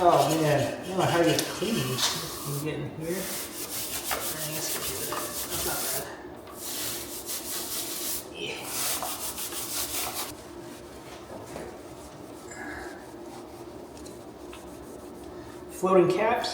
Oh man, I don't know how to clean these. Can you get in here? I guess I can do that. That's not bad. Yeah. Floating caps.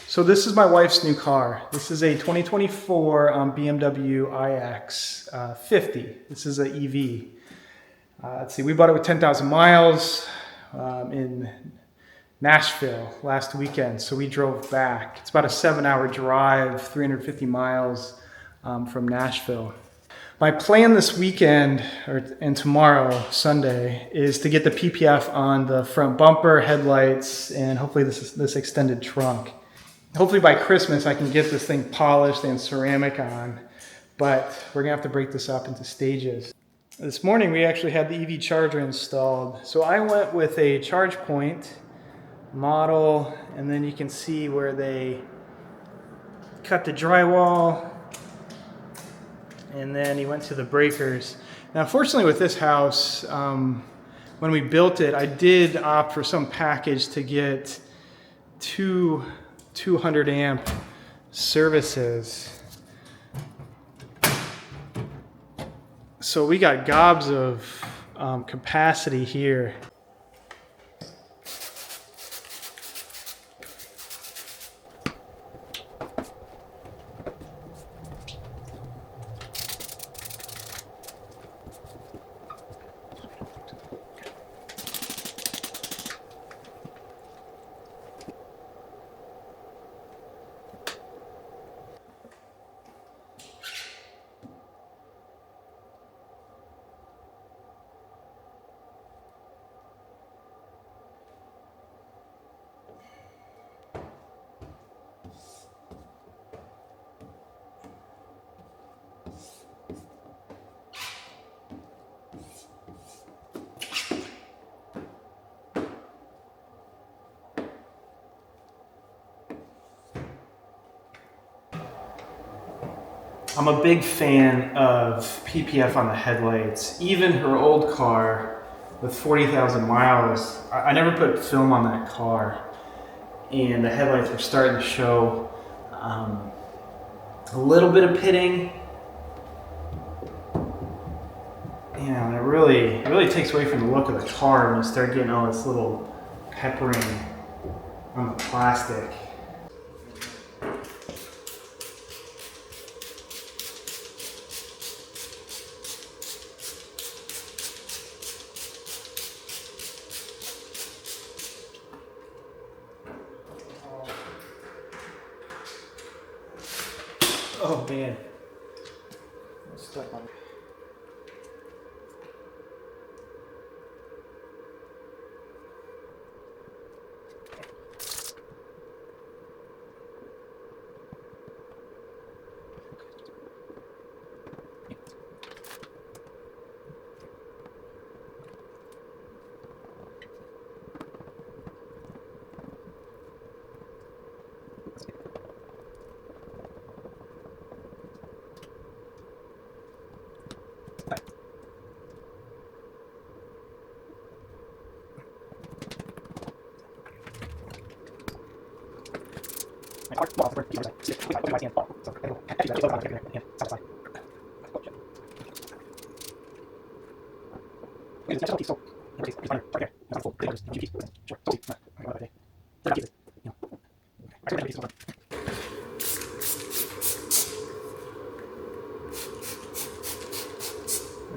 So this is my wife's new car. This is a 2024 BMW iX 50. This is an EV. Let's see, we bought it with 10,000 miles in Nashville last weekend. So we drove back. It's about a 7-hour drive, 350 miles from Nashville. My plan this weekend and tomorrow, Sunday, is to get the PPF on the front bumper, headlights, and hopefully this extended trunk. Hopefully by Christmas I can get this thing polished and ceramic on, but we're gonna have to break this up into stages. This morning we actually had the EV charger installed. So I went with a charge point model, and then you can see where they cut the drywall, and then he went to the breakers. Now, unfortunately, with this house, when we built it, I did opt for some package to get two 200 amp services. So we got gobs of capacity here. I'm a big fan of PPF on the headlights. Even her old car with 40,000 miles, I never put film on that car, and the headlights were starting to show a little bit of pitting. You know, and it really takes away from the look of the car when you start getting all this little peppering on the plastic. Oh man. Stuck on.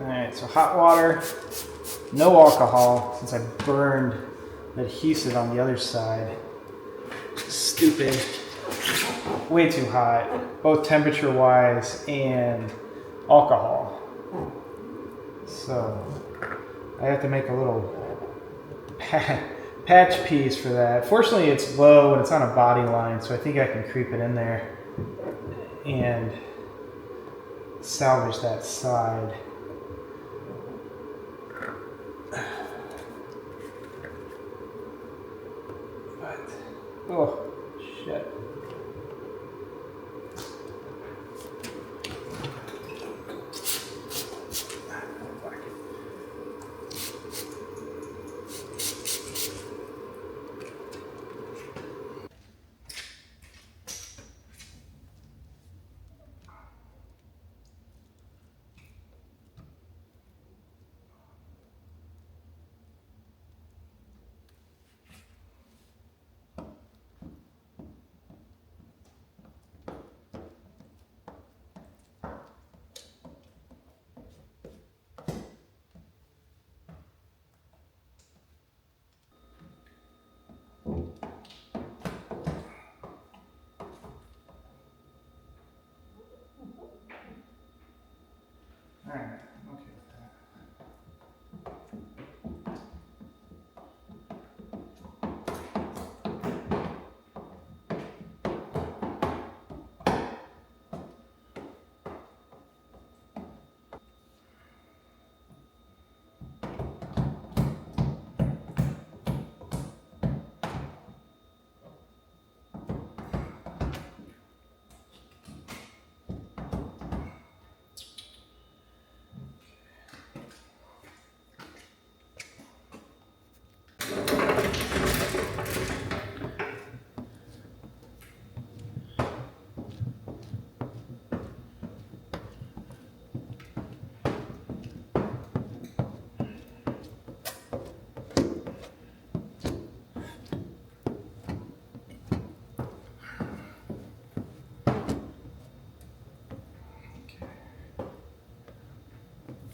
Alright, so hot water, no alcohol, since I burned the adhesive on the other side. Stupid. Way too hot, both temperature wise and alcohol. So I have to make a little patch piece for that. Fortunately, it's low and it's on a body line, so I think I can creep it in there and salvage that side. But, oh, shit.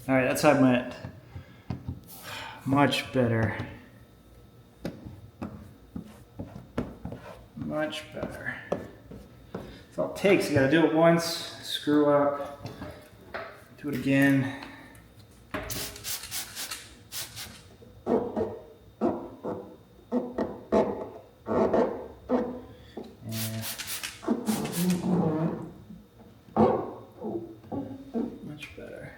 All right, that side went much better. Much better. That's all it takes. You gotta do it once, screw up, do it again. Much better.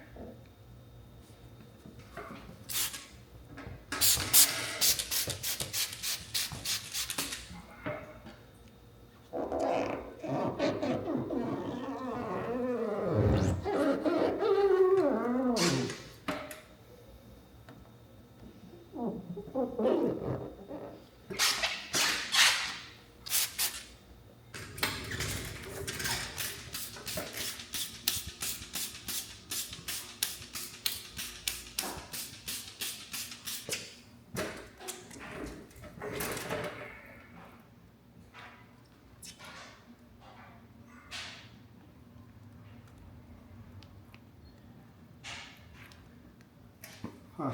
Huh.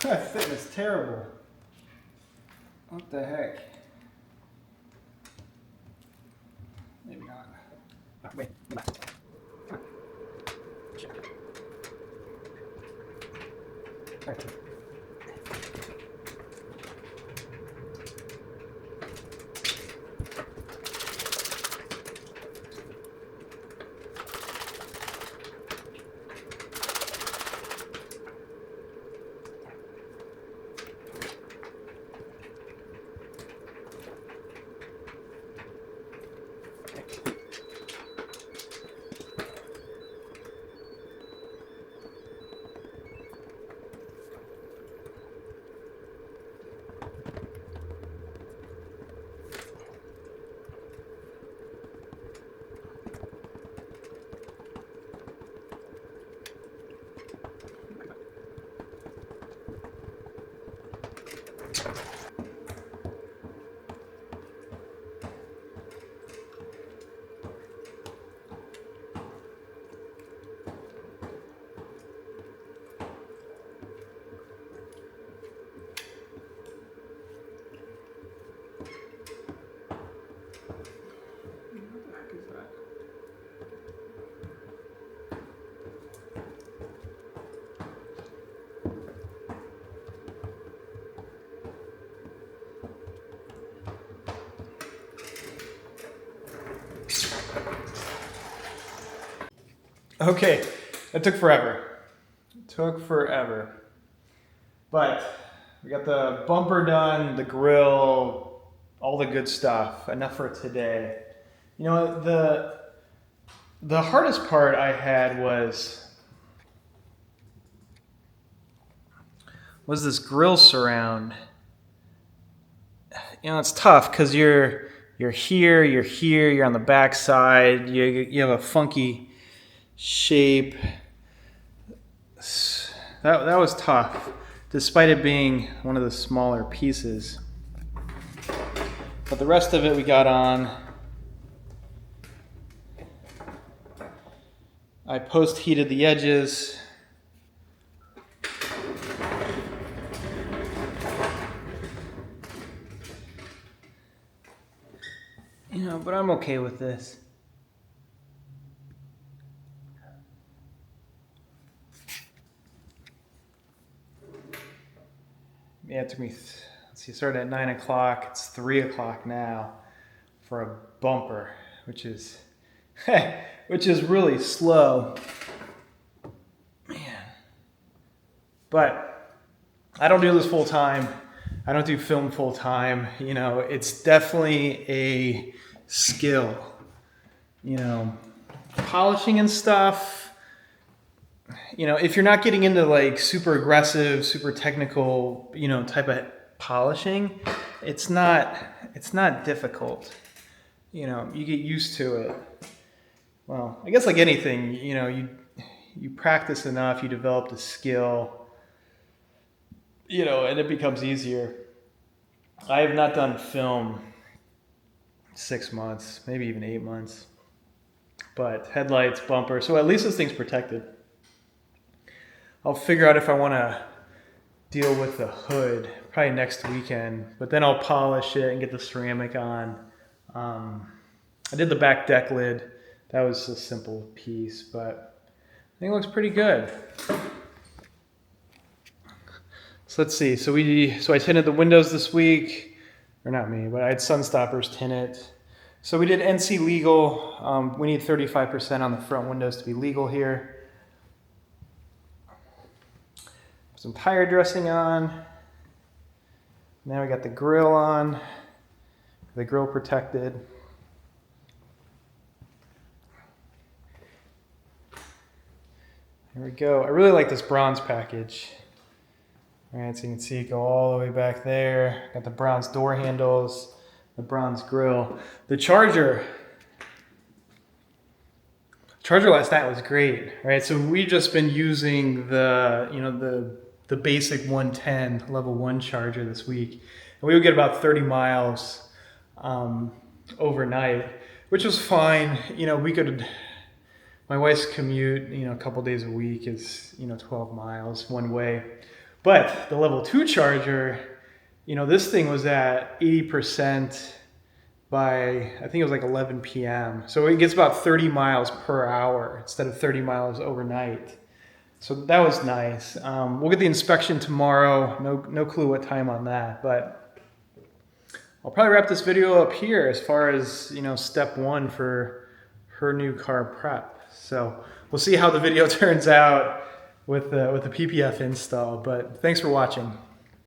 That fit is terrible. What the heck? Maybe not. Oh, wait, come on. Huh. Shit. All right. Okay, that took forever. It took forever. But we got the bumper done, the grill, all the good stuff. Enough for today. You know, the hardest part I had was this grill surround. You know, it's tough because you're here, you're on the back side, you have a funky shape. That was tough, despite it being one of the smaller pieces. But the rest of it we got on. I post-heated the edges. You know, but I'm okay with this. Yeah, it took me, let's see, it started at 9 o'clock. It's 3 o'clock now for a bumper, which is really slow. Man. But I don't do this full time. I don't do film full time. You know, it's definitely a skill. You know, polishing and stuff. You know, if you're not getting into like super aggressive, super technical, you know, type of polishing, it's not difficult. You know, you get used to it. Well, I guess like anything, you know, you practice enough, you develop the skill, you know, and it becomes easier. I have not done film 6 months, maybe even 8 months, but headlights, bumper, so at least this thing's protected. I'll figure out if I want to deal with the hood probably next weekend, but then I'll polish it and get the ceramic on. I did the back deck lid. That was a simple piece, but I think it looks pretty good. So let's see. So I tinted the windows this week, or not me, but I had Sunstoppers tinted. So we did NC legal. We need 35% on the front windows to be legal here. Put some tire dressing on. Now we got the grill on. The grill protected. There we go. I really like this bronze package. All right, so you can see it go all the way back there. Got the bronze door handles, the bronze grill. The charger last night was great, right? So we've just been using the basic 110 level 1 charger this week. And we would get about 30 miles overnight, which was fine. My wife's commute, a couple days a week is, 12 miles one way. But the level 2 charger, this thing was at 80% by, I think it was like 11 p.m. So it gets about 30 miles per hour instead of 30 miles overnight. So that was nice. We'll get the inspection tomorrow. No clue what time on that, but I'll probably wrap this video up here as far as, step 1 for her new car prep. So we'll see how the video turns out with the PPF install, but thanks for watching.